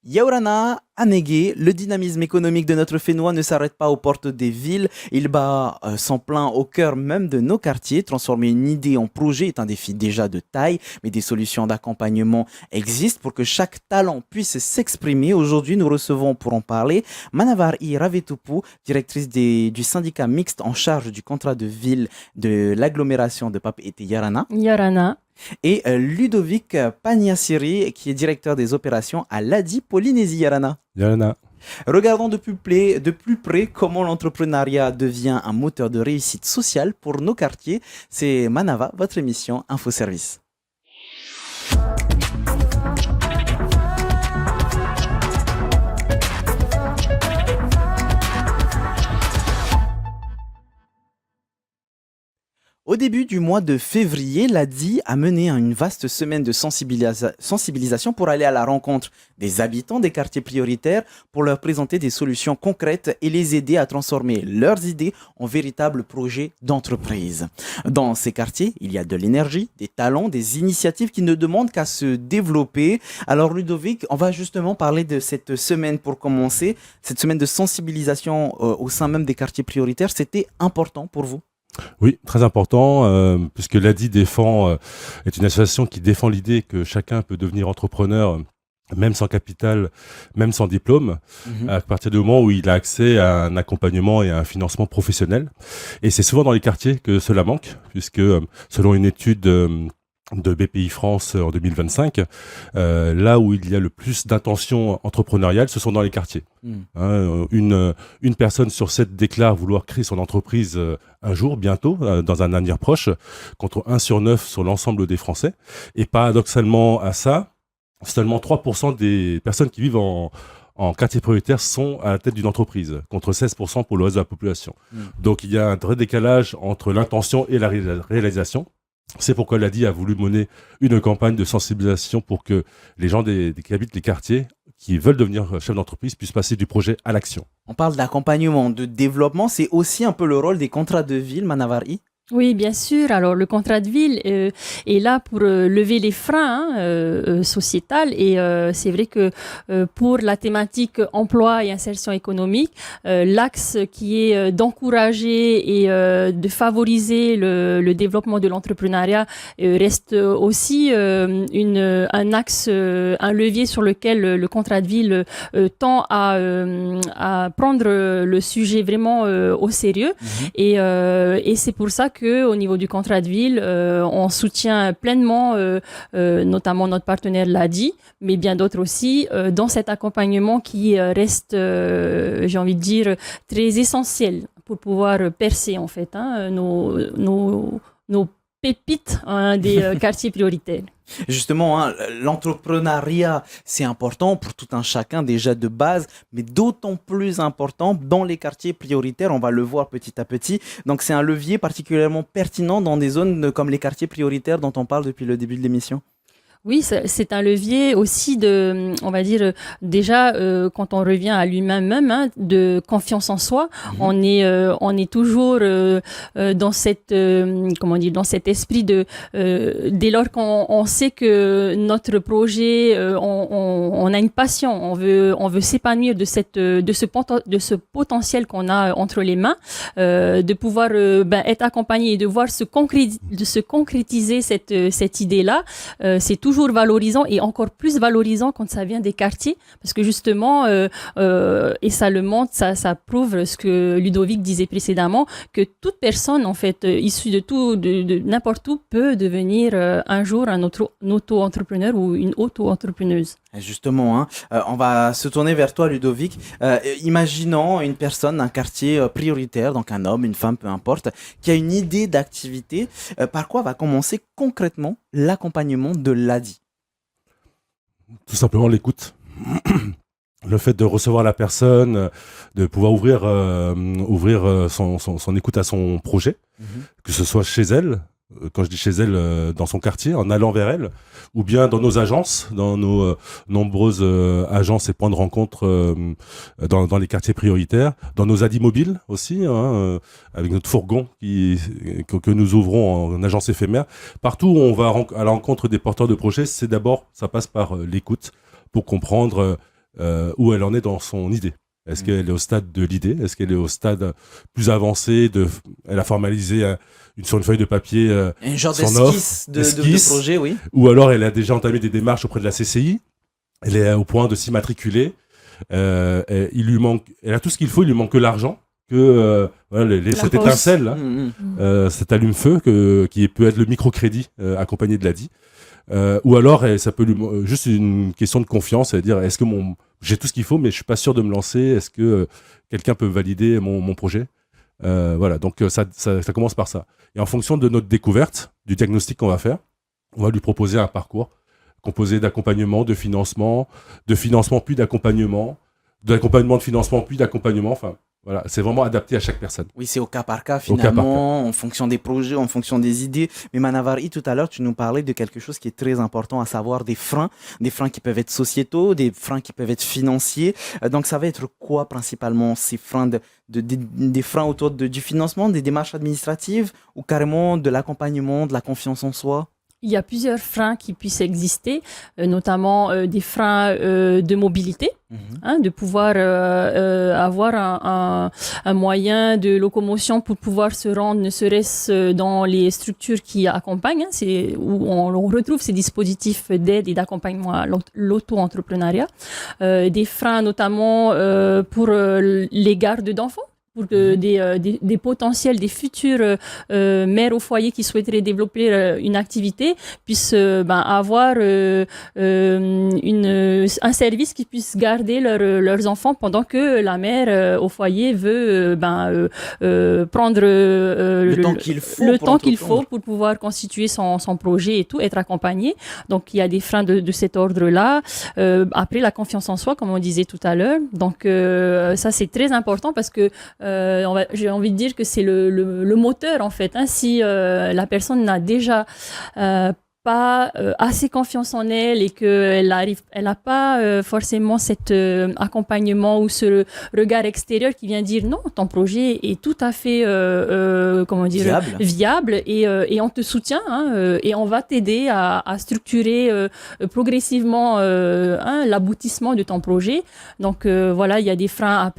Yaurana a négué, le dynamisme économique de notre Fénois ne s'arrête pas aux portes des villes, il bat son plein au cœur même de nos quartiers. Transformer une idée en projet est un défi déjà de taille, mais des solutions d'accompagnement existent pour que chaque talent puisse s'exprimer. Aujourd'hui, nous recevons pour en parler Manavari Ravetupu, directrice du syndicat mixte en charge du contrat de ville de l'agglomération de Papeete Yarana. Yorana. Et Ludovic Pagnassiri, qui est directeur des opérations à l'ADI Polynésie Yarana. Yana. Regardons de plus près comment l'entrepreneuriat devient un moteur de réussite sociale pour nos quartiers. C'est Manava, votre émission InfoService. Au début du mois de février, l'ADI a mené une vaste semaine de sensibilisation pour aller à la rencontre des habitants des quartiers prioritaires pour leur présenter des solutions concrètes et les aider à transformer leurs idées en véritables projets d'entreprise. Dans ces quartiers, il y a de l'énergie, des talents, des initiatives qui ne demandent qu'à se développer. Alors Ludovic, on va justement parler de cette semaine pour commencer. Cette semaine de sensibilisation au sein même des quartiers prioritaires, c'était important pour vous? Oui, très important, puisque l'ADI est une association qui défend l'idée que chacun peut devenir entrepreneur, même sans capital, même sans diplôme, à partir du moment où il a accès à un accompagnement et à un financement professionnel. Et c'est souvent dans les quartiers que cela manque, puisque selon une étude de BPI France en 2025, là où il y a le plus d'intentions entrepreneuriales, ce sont dans les quartiers. Une personne sur 7 déclare vouloir créer son entreprise un jour, bientôt, dans un avenir proche, contre 1 sur 9 sur l'ensemble des Français. Et paradoxalement à ça, seulement 3% des personnes qui vivent en quartier prioritaire sont à la tête d'une entreprise, contre 16% pour le reste de la population. Donc il y a un vrai décalage entre l'intention et la réalisation. C'est pourquoi l'ADI a voulu mener une campagne de sensibilisation pour que les gens qui habitent les quartiers, qui veulent devenir chefs d'entreprise, puissent passer du projet à l'action. On parle d'accompagnement, de développement, c'est aussi un peu le rôle des contrats de ville, Manavari. Oui, bien sûr. Alors, le contrat de ville est là pour lever les freins sociétals. Et c'est vrai que pour la thématique emploi et insertion économique, l'axe qui est d'encourager et de favoriser le développement de l'entrepreneuriat reste aussi un axe, un levier sur lequel le contrat de ville tend à prendre le sujet vraiment au sérieux. Et c'est pour ça que au niveau du contrat de ville, on soutient pleinement, notamment notre partenaire l'ADI, mais bien d'autres aussi, dans cet accompagnement qui reste, j'ai envie de dire, très essentiel pour pouvoir percer en fait nos pépites des quartiers prioritaires. Justement, l'entrepreneuriat, c'est important pour tout un chacun déjà de base, mais d'autant plus important dans les quartiers prioritaires, on va le voir petit à petit. Donc c'est un levier particulièrement pertinent dans des zones comme les quartiers prioritaires dont on parle depuis le début de l'émission. Oui, c'est un levier aussi on va dire, déjà, quand on revient à lui-même, de confiance en soi. On est toujours dans dans cet esprit dès lors qu'on sait que notre projet, on a une passion, on veut s'épanouir de ce potentiel qu'on a entre les mains, de pouvoir être accompagné et de voir se concrétiser cette idée-là. C'est toujours valorisant et encore plus valorisant quand ça vient des quartiers, parce que justement, et ça le montre, ça prouve ce que Ludovic disait précédemment, que toute personne en fait issue de n'importe où peut devenir un jour un auto-entrepreneur ou une auto-entrepreneuse. Justement, on va se tourner vers toi, Ludovic. Imaginons une personne, un quartier prioritaire, donc un homme, une femme, peu importe, qui a une idée d'activité. Par quoi va commencer concrètement l'accompagnement de l'ADI? Tout simplement l'écoute. Le fait de recevoir la personne, de pouvoir ouvrir son écoute à son projet, que ce soit chez elle, quand je dis chez elle, dans son quartier, en allant vers elle, ou bien dans nos agences, dans nos nombreuses agences et points de rencontre dans les quartiers prioritaires, dans nos ADI mobiles aussi, avec notre fourgon que nous ouvrons en agence éphémère. Partout où on va à la rencontre des porteurs de projets, ça passe par l'écoute pour comprendre où elle en est dans son idée. Est-ce qu'elle est au stade de l'idée? Est-ce qu'elle est au stade plus avancé elle a formalisé sur une feuille de papier un genre son offre, d'esquisse de projet, oui. Ou alors elle a déjà entamé des démarches auprès de la CCI. Elle est au point de s'y matriculer. Elle a tout ce qu'il faut, il lui manque que l'argent. Cette étincelle là, cet allume-feu qui peut être le microcrédit accompagné de l'ADI, ou alors ça peut juste une question de confiance, c'est-à-dire est-ce que j'ai tout ce qu'il faut mais je suis pas sûr de me lancer, est-ce que quelqu'un peut valider mon projet, voilà, donc ça commence par ça, et en fonction de notre découverte, du diagnostic qu'on va faire, on va lui proposer un parcours composé d'accompagnement, de financement puis d'accompagnement, de financement puis d'accompagnement, enfin voilà, c'est vraiment adapté à chaque personne. Oui, c'est au cas par cas finalement, en fonction des projets, en fonction des idées. Mais Manavari, tout à l'heure, tu nous parlais de quelque chose qui est très important, à savoir des freins qui peuvent être sociétaux, des freins qui peuvent être financiers. Donc ça va être quoi principalement, ces freins des freins autour du financement, des démarches administratives ou carrément de l'accompagnement, de la confiance en soi? Il y a plusieurs freins qui puissent exister, notamment des freins de mobilité, de pouvoir avoir un moyen de locomotion pour pouvoir se rendre, ne serait-ce dans les structures qui accompagnent, c'est où on retrouve ces dispositifs d'aide et d'accompagnement à l'auto-entrepreneuriat. Des freins notamment pour les gardes d'enfants, pour que des potentiels, des futurs mères au foyer qui souhaiteraient développer une activité puissent avoir un service qui puisse garder leurs enfants pendant que la mère au foyer veut prendre le temps qu'il faut pour pouvoir constituer son projet et tout, être accompagné. Donc, il y a des freins de cet ordre-là. Après, la confiance en soi, comme on disait tout à l'heure. Donc, ça, c'est très important parce que j'ai envie de dire que c'est le moteur en fait. Si la personne n'a déjà pas assez confiance en elle et qu'elle n'a pas forcément cet accompagnement ou ce regard extérieur qui vient dire non, ton projet est tout à fait viable et on te soutient et on va t'aider à structurer progressivement l'aboutissement de ton projet. Donc voilà, il y a des freins,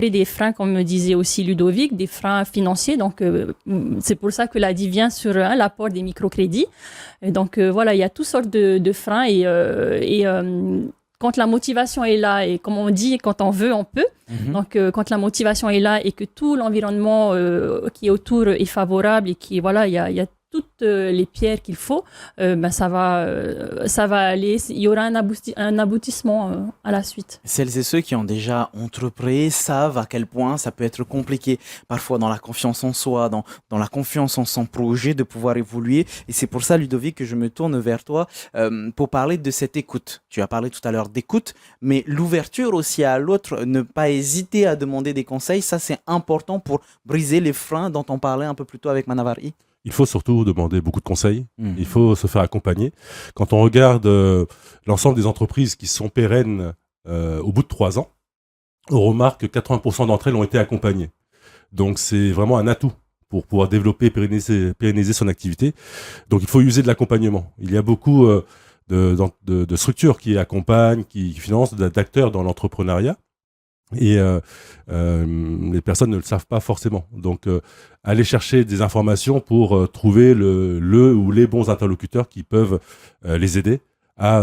comme me disait aussi Ludovic, des freins financiers. Donc c'est pour ça que l'ADI vient sur l'apport des microcrédits. Et donc voilà, il y a toutes sortes de freins et quand la motivation est là et comme on dit, quand on veut, on peut. Donc quand la motivation est là et que tout l'environnement qui est autour est favorable et qui voilà, il y a toutes les pierres qu'il faut, ça va aller. Il y aura un aboutissement à la suite. Celles et ceux qui ont déjà entrepris savent à quel point ça peut être compliqué, parfois dans la confiance en soi, dans la confiance en son projet, de pouvoir évoluer. Et c'est pour ça, Ludovic, que je me tourne vers toi pour parler de cette écoute. Tu as parlé tout à l'heure d'écoute, mais l'ouverture aussi à l'autre, ne pas hésiter à demander des conseils, ça c'est important pour briser les freins dont on parlait un peu plus tôt avec Manavari. Il faut surtout demander beaucoup de conseils. Il faut se faire accompagner. Quand on regarde l'ensemble des entreprises qui sont pérennes au bout de 3 ans, on remarque que 80% d'entre elles ont été accompagnées. Donc c'est vraiment un atout pour pouvoir développer et pérenniser son activité. Donc il faut user de l'accompagnement. Il y a beaucoup de structures qui accompagnent, qui financent, d'acteurs dans l'entrepreneuriat. Et les personnes ne le savent pas forcément. Donc, aller chercher des informations pour trouver le ou les bons interlocuteurs qui peuvent les aider à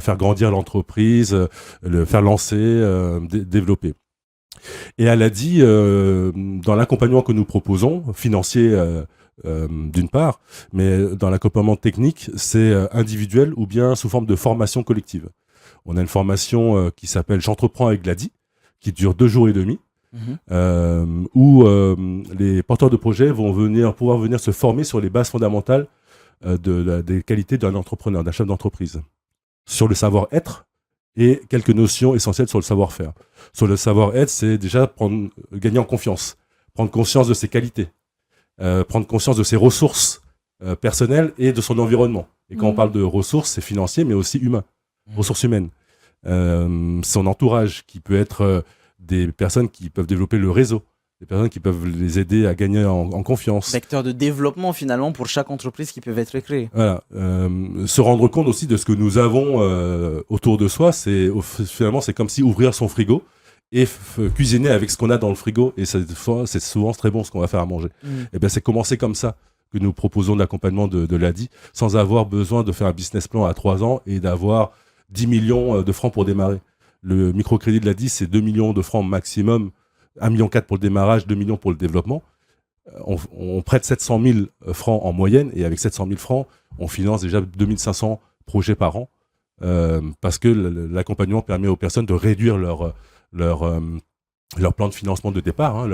faire grandir l'entreprise, le faire lancer, développer. Et elle a dit, dans l'accompagnement que nous proposons, financier d'une part, mais dans l'accompagnement technique, c'est individuel ou bien sous forme de formation collective. On a une formation qui s'appelle « J'entreprends avec l'ADI », qui dure 2 jours et demi, où les porteurs de projets vont pouvoir venir se former sur les bases fondamentales des qualités d'un entrepreneur, d'un chef d'entreprise, sur le savoir-être et quelques notions essentielles sur le savoir-faire. Sur le savoir-être, c'est déjà gagner en confiance, prendre conscience de ses qualités, prendre conscience de ses ressources personnelles et de son environnement. Et quand on parle de ressources, c'est financier, mais aussi humain, ressources humaines. Son entourage qui peut être des personnes qui peuvent développer le réseau, des personnes qui peuvent les aider à gagner en confiance. Vecteur de développement finalement pour chaque entreprise qui peuvent être créées. Voilà. Se rendre compte aussi de ce que nous avons autour de soi, finalement c'est comme si ouvrir son frigo et cuisiner avec ce qu'on a dans le frigo, et c'est souvent très bon ce qu'on va faire à manger. Et bien c'est commencer comme ça que nous proposons de l'accompagnement de l'ADI, sans avoir besoin de faire un business plan à 3 ans et d'avoir 10 millions de francs pour démarrer. Le microcrédit de l'ADI, c'est 2 millions de francs maximum, 1,4 million pour le démarrage, 2 millions pour le développement. On prête 700 000 francs en moyenne, et avec 700 000 francs, on finance déjà 2500 projets par an, parce que l'accompagnement permet aux personnes de réduire leur plan de financement de départ,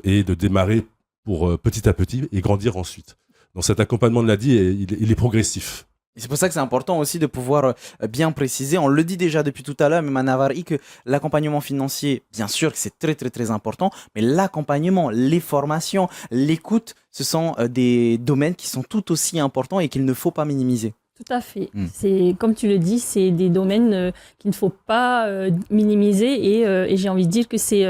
et de démarrer pour petit à petit et grandir ensuite. Donc cet accompagnement de l'ADI, il est progressif. Et c'est pour ça que c'est important aussi de pouvoir bien préciser, on le dit déjà depuis tout à l'heure, mais Manavari, que l'accompagnement financier, bien sûr que c'est très très très important, mais l'accompagnement, les formations, l'écoute, ce sont des domaines qui sont tout aussi importants et qu'il ne faut pas minimiser. Tout à fait. C'est, comme tu le dis, c'est des domaines qu'il ne faut pas minimiser, et j'ai envie de dire que c'est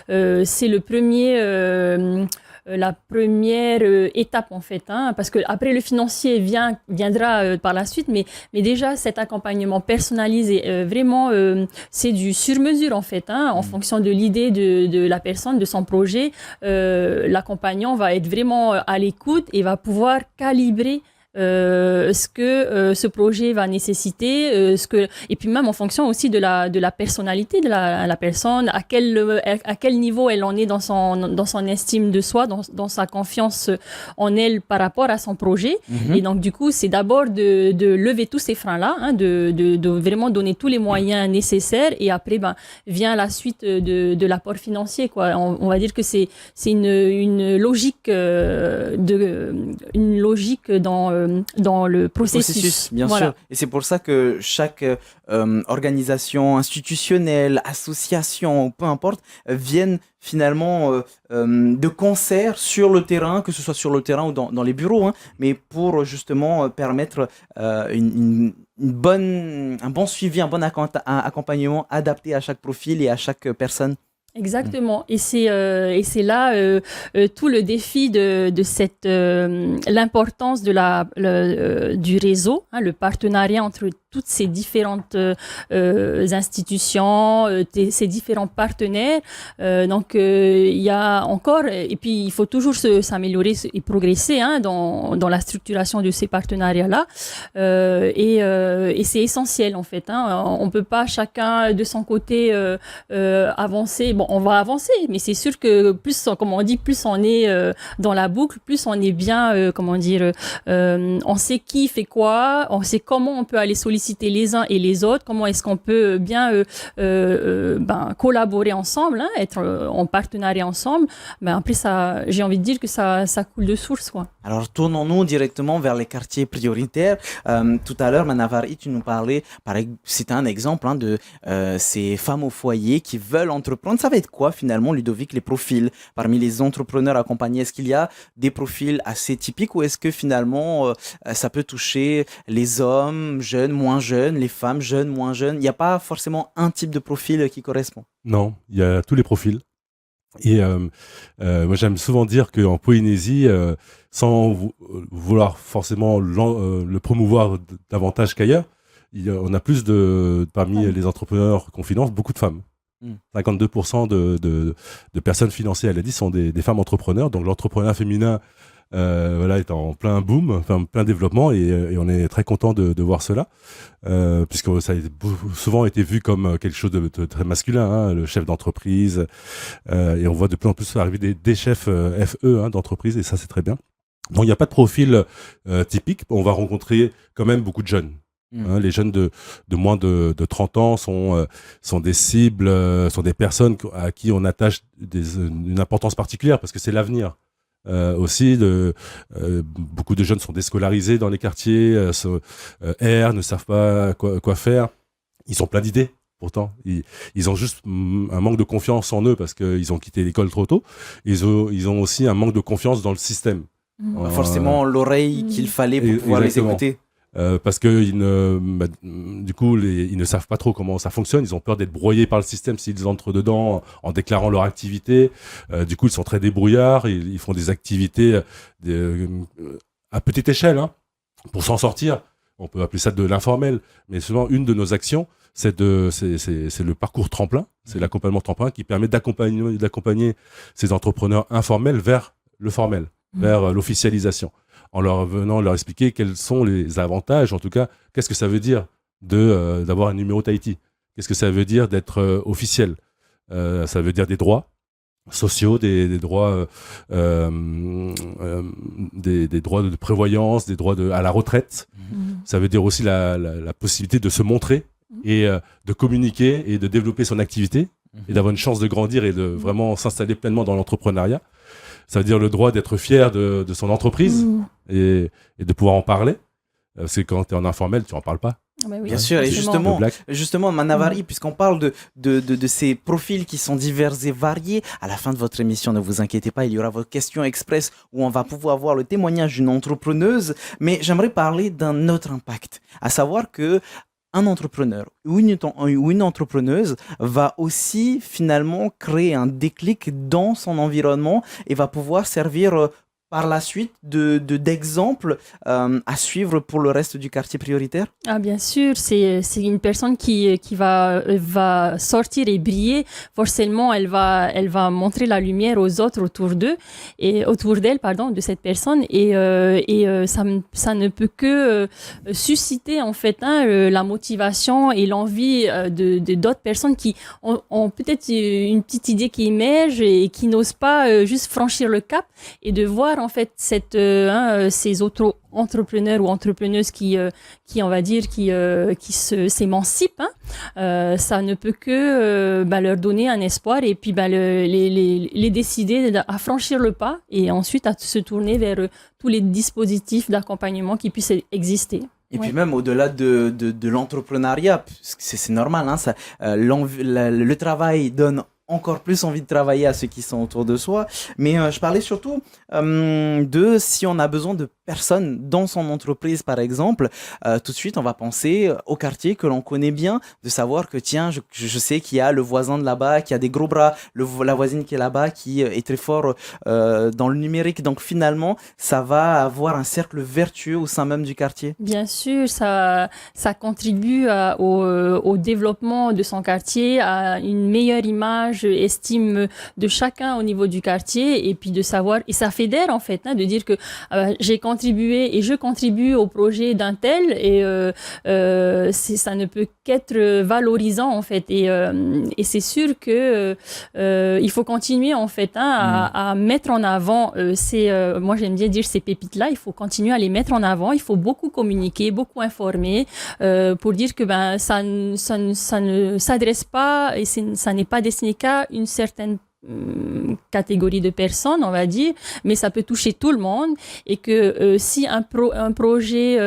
le premier... la première étape en fait, parce que après le financier viendra par la suite, mais déjà cet accompagnement personnalisé, vraiment c'est du sur-mesure en fait, en fonction de l'idée de la personne, de son projet. L'accompagnant va être vraiment à l'écoute et va pouvoir calibrer ce que ce projet va nécessiter, et puis même en fonction aussi de la personnalité de la personne, à quel niveau elle en est dans son estime de soi, dans sa confiance en elle par rapport à son projet. Et donc du coup c'est d'abord de lever tous ces freins là, de vraiment donner tous les moyens nécessaires, et après vient la suite de l'apport financier, quoi. On va dire que c'est une logique dans le processus. Bien sûr. Et c'est pour ça que chaque organisation institutionnelle, association, peu importe, viennent finalement de concert sur le terrain, que ce soit sur le terrain ou dans les bureaux, mais pour justement permettre un bon suivi, un bon accompagnement adapté à chaque profil et à chaque personne. Exactement, et c'est là tout le défi de l'importance du réseau, le partenariat entre toutes ces différentes institutions, ces différents partenaires. Donc il y a encore, et puis il faut toujours s'améliorer et progresser dans la structuration de ces partenariats-là, et c'est essentiel en fait. On peut pas chacun de son côté avancer. Bon, on va avancer, mais c'est sûr que plus, comme on dit, plus on est dans la boucle, plus on est bien, on sait qui fait quoi, on sait comment on peut aller solliciter les uns et les autres, comment est-ce qu'on peut bien collaborer ensemble, être en partenariat ensemble. Après, j'ai envie de dire que ça coule de source, quoi. Alors, tournons-nous directement vers les quartiers prioritaires. Tout à l'heure, Manavari, tu nous parlais, c'était un exemple de ces femmes au foyer qui veulent entreprendre. Ça va être quoi finalement, Ludovic, les profils parmi les entrepreneurs accompagnés? Est-ce qu'il y a des profils assez typiques, ou est-ce que finalement ça peut toucher les hommes jeunes, moins jeunes, les femmes jeunes, moins jeunes? Il n'y a pas forcément un type de profil qui correspond. Non, il y a tous les profils. Et moi j'aime souvent dire qu'en Polynésie, sans vouloir forcément le promouvoir davantage qu'ailleurs, on a plus parmi les entrepreneurs qu'on finance, beaucoup de femmes. 52% de personnes financées à l'ADI sont des femmes entrepreneurs. Donc l'entrepreneuriat féminin est en plein boom, plein développement, et on est très content de voir cela, puisque ça a souvent été vu comme quelque chose de très masculin, le chef d'entreprise, et on voit de plus en plus arriver des chefs FE d'entreprise, et ça c'est très bien. Donc il n'y a pas de profil typique. On va rencontrer quand même beaucoup de jeunes. Les jeunes de moins de 30 ans sont des cibles, sont des personnes à qui on attache une importance particulière, parce que c'est l'avenir. Aussi, beaucoup de jeunes sont déscolarisés dans les quartiers, ne savent pas quoi faire. Ils ont plein d'idées, pourtant. Ils ont juste un manque de confiance en eux parce qu'ils ont quitté l'école trop tôt. Ils ont aussi un manque de confiance dans le système. Forcément, l'oreille qu'il fallait pour pouvoir les écouter. parce que du coup, ils ne savent pas trop comment ça fonctionne. Ils ont peur d'être broyés par le système s'ils entrent dedans en déclarant leur activité. Du coup, ils sont très débrouillards. Ils font des activités à petite échelle, hein, pour s'en sortir. On peut appeler ça de l'informel. Mais souvent, une de nos actions, c'est le parcours tremplin. C'est l'accompagnement tremplin qui permet d'accompagner ces entrepreneurs informels vers le formel, vers l'officialisation, en leur expliquer quels sont les avantages, en tout cas, qu'est-ce que ça veut dire d'avoir un numéro Tahiti, qu'est-ce que ça veut dire d'être officiel, ça veut dire des droits sociaux, des droits, des droits de prévoyance, des droits à la retraite. Ça veut dire aussi la possibilité de se montrer et de communiquer et de développer son activité et d'avoir une chance de grandir et de vraiment s'installer pleinement dans l'entrepreneuriat. Ça veut dire le droit d'être fier de son entreprise et de pouvoir en parler. Parce que quand tu es en informel, tu n'en parles pas. Ah bah oui, Bien sûr, et justement, Manavari, puisqu'on parle de ces profils qui sont divers et variés, à la fin de votre émission, ne vous inquiétez pas, il y aura votre question express où on va pouvoir voir le témoignage d'une entrepreneuse, mais j'aimerais parler d'un autre impact, à savoir que un entrepreneur ou une entrepreneuse va aussi finalement créer un déclic dans son environnement et va pouvoir servir par la suite d'exemple à suivre pour le reste du quartier prioritaire? Ah, bien sûr, c'est une personne qui va sortir et briller. Forcément, elle va montrer la lumière aux autres autour d'elle, de cette personne. Et ça ne peut que susciter en fait la motivation et l'envie de d'autres personnes qui ont peut-être une petite idée qui émerge et qui n'osent pas juste franchir le cap et de voir en fait ces auto-entrepreneurs ou entrepreneuses qui on va dire qui s'émancipent, ça ne peut que leur donner un espoir et puis les décider à franchir le pas et ensuite à se tourner vers tous les dispositifs d'accompagnement qui puissent exister. Et puis même au-delà de l'entrepreneuriat, c'est normal, hein, le travail donne encore plus envie de travailler à ceux qui sont autour de soi. Mais je parlais surtout de si on a besoin de personnes dans son entreprise, par exemple, tout de suite, on va penser au quartier que l'on connaît bien, de savoir que, tiens, je sais qu'il y a le voisin de là-bas, qui a des gros bras, la voisine qui est là-bas, qui est très fort dans le numérique. Donc, finalement, ça va avoir un cercle vertueux au sein même du quartier. Bien sûr, ça contribue au développement de son quartier, à une meilleure image, estime de chacun au niveau du quartier, et puis de savoir, et ça fédère en fait, de dire que j'ai contribué et je contribue au projet d'un tel, et ça ne peut qu'être valorisant en fait, et c'est sûr que il faut continuer en fait à mettre en avant moi j'aime bien dire ces pépites-là, il faut continuer à les mettre en avant, il faut beaucoup communiquer, beaucoup informer pour dire que ça ne s'adresse pas et ça n'est pas destiné qu'à une certaine catégorie de personnes, on va dire, mais ça peut toucher tout le monde, et que si un projet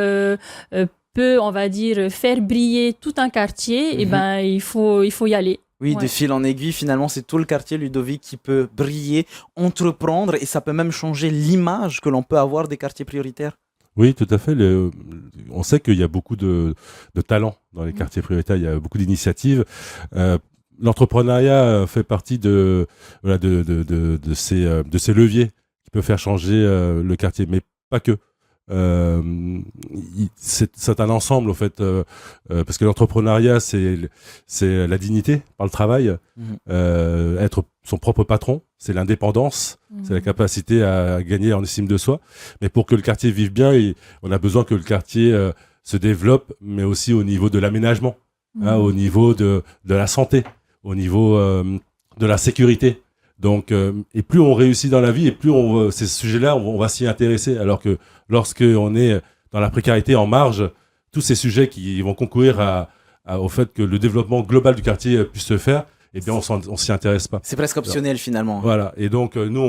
peut, on va dire, faire briller tout un quartier, et il faut y aller. Oui, de fil en aiguille, finalement, c'est tout le quartier Ludovic qui peut briller, entreprendre, et ça peut même changer l'image que l'on peut avoir des quartiers prioritaires. Oui, tout à fait. On sait qu'il y a beaucoup de talents dans les quartiers prioritaires, il y a beaucoup d'initiatives. L'entrepreneuriat fait partie de ces leviers qui peuvent faire changer le quartier, mais pas que. C'est un ensemble en fait, parce que l'entrepreneuriat c'est la dignité par le travail, être son propre patron, c'est l'indépendance, c'est la capacité à gagner en estime de soi. Mais pour que le quartier vive bien, on a besoin que le quartier se développe, mais aussi au niveau de l'aménagement, au niveau de la santé, au niveau de la sécurité. Donc, et plus on réussit dans la vie, et plus ces sujets-là, on va s'y intéresser. Alors que lorsqu'on est dans la précarité en marge, tous ces sujets qui vont concourir au fait que le développement global du quartier puisse se faire, eh bien, on s'y intéresse pas. C'est presque optionnel finalement. Voilà. Et donc, nous,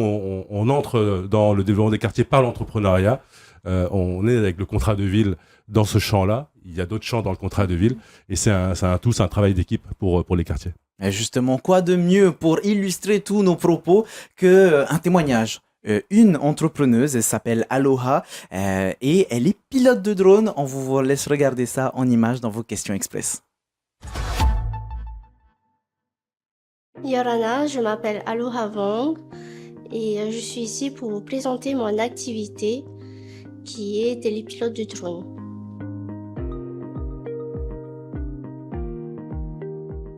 on entre dans le développement des quartiers par l'entrepreneuriat. On est avec le contrat de ville dans ce champ-là. Il y a d'autres champs dans le contrat de ville. Et c'est un travail d'équipe pour les quartiers. Et justement, quoi de mieux pour illustrer tous nos propos qu'un témoignage une entrepreneuse, elle s'appelle Aloha et elle est pilote de drone. On vous laisse regarder ça en images dans vos questions express. Yorana, je m'appelle Aloha Wong et je suis ici pour vous présenter mon activité qui est télépilote de drone.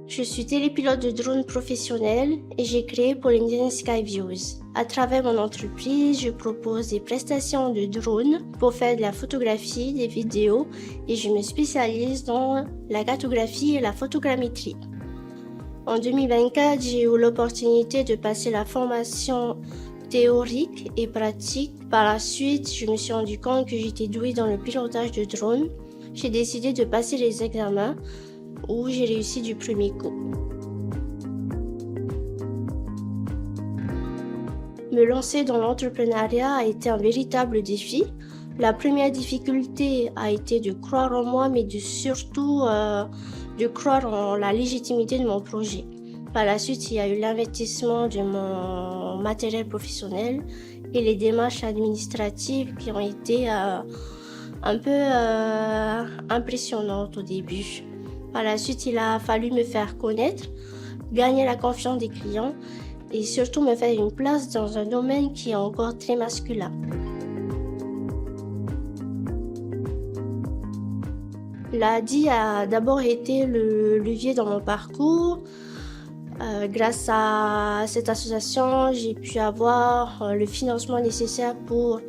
Je suis télépilote de drone professionnel et j'ai créé Polynesian Skyviews. À travers mon entreprise, je propose des prestations de drone pour faire de la photographie, des vidéos et je me spécialise dans la cartographie et la photogrammétrie. En 2024, j'ai eu l'opportunité de passer la formation théorique et pratique. Par la suite, je me suis rendu compte que j'étais douée dans le pilotage de drone. J'ai décidé de passer les examens où j'ai réussi du premier coup. Me lancer dans l'entrepreneuriat a été un véritable défi. La première difficulté a été de croire en moi, mais surtout de croire en la légitimité de mon projet. Par la suite, il y a eu l'investissement de mon matériel professionnel et les démarches administratives qui ont été un peu impressionnantes au début. Par la suite, il a fallu me faire connaître, gagner la confiance des clients et surtout me faire une place dans un domaine qui est encore très masculin. L'ADI a d'abord été le levier dans mon parcours. Grâce à cette association, j'ai pu avoir le financement nécessaire pour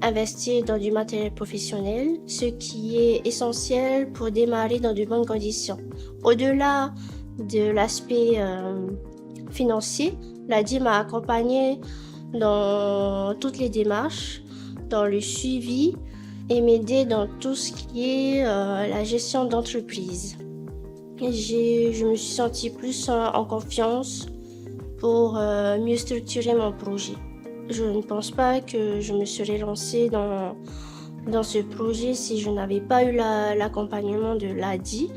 investir dans du matériel professionnel, ce qui est essentiel pour démarrer dans de bonnes conditions. Au-delà de l'aspect financier, l'ADI m'a accompagnée dans toutes les démarches, dans le suivi et m'aider dans tout ce qui est la gestion d'entreprise. Je me suis sentie plus en confiance pour mieux structurer mon projet. Je ne pense pas que je me serais lancée dans ce projet si je n'avais pas eu l'accompagnement de l'ADI,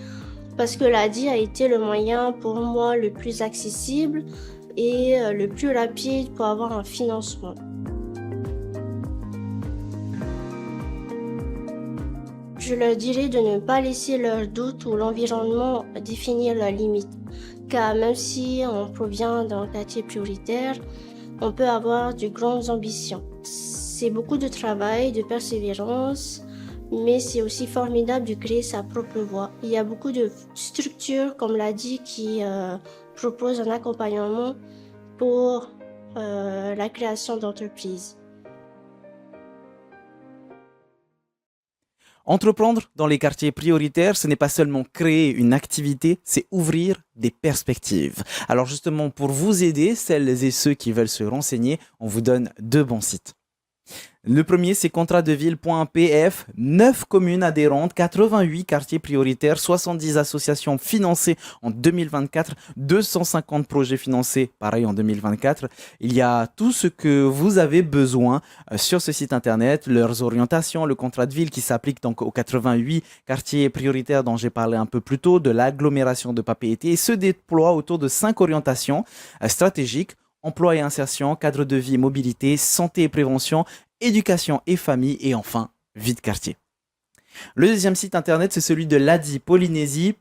parce que l'ADI a été le moyen pour moi le plus accessible et le plus rapide pour avoir un financement. Je leur dirais de ne pas laisser leurs doutes ou l'environnement définir leurs limites, car même si on provient d'un quartier prioritaire, on peut avoir de grandes ambitions. C'est beaucoup de travail, de persévérance, mais c'est aussi formidable de créer sa propre voie. Il y a beaucoup de structures, comme l'a dit, qui proposent un accompagnement pour la création d'entreprises. Entreprendre dans les quartiers prioritaires, ce n'est pas seulement créer une activité, c'est ouvrir des perspectives. Alors justement, pour vous aider, celles et ceux qui veulent se renseigner, on vous donne 2 bons sites. Le premier, c'est contratdeville.pf, 9 communes adhérentes, 88 quartiers prioritaires, 70 associations financées en 2024, 250 projets financés, pareil en 2024. Il y a tout ce que vous avez besoin sur ce site internet, leurs orientations, le contrat de ville qui s'applique donc aux 88 quartiers prioritaires dont j'ai parlé un peu plus tôt, de l'agglomération de Papeete, et se déploie autour de 5 orientations stratégiques: emploi et insertion, cadre de vie et mobilité, santé et prévention, éducation et famille, et enfin, vie de quartier. Le deuxième site internet, c'est celui de l'ADI Polynésie.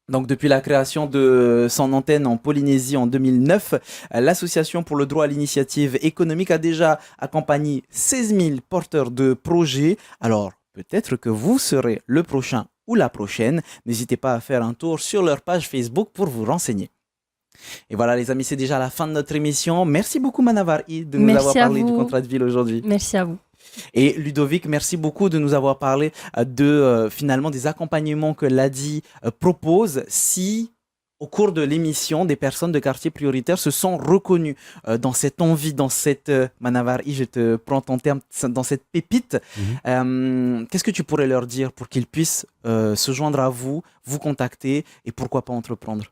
Donc, depuis la création de son antenne en Polynésie en 2009, l'Association pour le droit à l'initiative économique a déjà accompagné 16 000 porteurs de projets. Alors, peut-être que vous serez le prochain ou la prochaine. N'hésitez pas à faire un tour sur leur page Facebook pour vous renseigner. Et voilà les amis, c'est déjà la fin de notre émission. Merci beaucoup Manavar de nous avoir parlé du contrat de ville aujourd'hui. Merci à vous. Et Ludovic, merci beaucoup de nous avoir parlé de finalement des accompagnements que l'ADI propose si au cours de l'émission des personnes de quartier prioritaire se sont reconnues dans cette envie, dans cette Manavar, je te prends ton terme, dans cette pépite. Qu'est-ce que tu pourrais leur dire pour qu'ils puissent se joindre à vous, vous contacter et pourquoi pas entreprendre?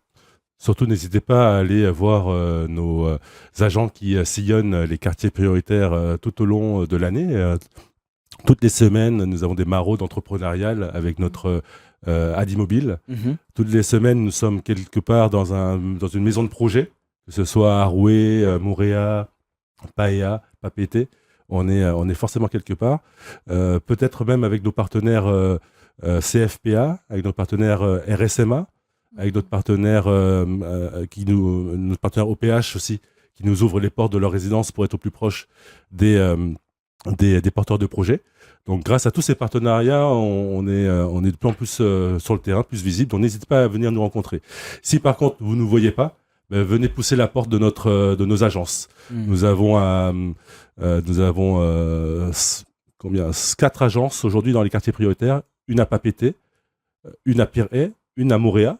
Surtout, n'hésitez pas à aller voir nos agents qui sillonnent les quartiers prioritaires tout au long de l'année. Toutes les semaines, nous avons des maraudes entrepreneuriales avec notre ADI Mobile. Toutes les semaines, nous sommes quelque part dans une maison de projet, que ce soit à Arouet, Moorea, PAEA, PAPT, on est forcément quelque part. Peut-être même avec nos partenaires CFPA, avec nos partenaires RSMA, avec notre partenaire notre partenaire OPH aussi, qui nous ouvre les portes de leur résidence pour être au plus proche des porteurs de projets. Donc, grâce à tous ces partenariats, on est de plus en plus sur le terrain, plus visible. Donc, n'hésitez pas à venir nous rencontrer. Si par contre vous ne nous voyez pas, venez pousser la porte de nos agences. Nous avons 4 agences aujourd'hui dans les quartiers prioritaires, une à Papeete, une à Pirée, une à Moorea,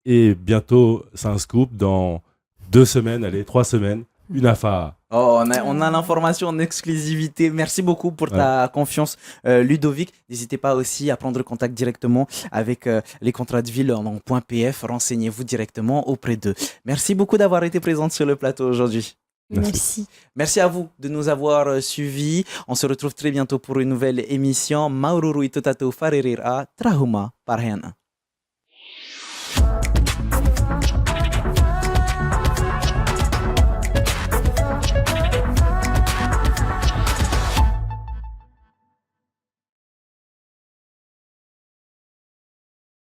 et bientôt, c'est un scoop, dans 2 semaines, 3 semaines, une à Faa. Oh, on a l'information en exclusivité. Merci beaucoup pour ta confiance, Ludovic. N'hésitez pas aussi à prendre contact directement avec les contrats de ville en .pf. Renseignez-vous directement auprès d'eux. Merci beaucoup d'avoir été présente sur le plateau aujourd'hui. Merci. Merci à vous de nous avoir suivis. On se retrouve très bientôt pour une nouvelle émission. Maururu itotato faririra trahuma parhena.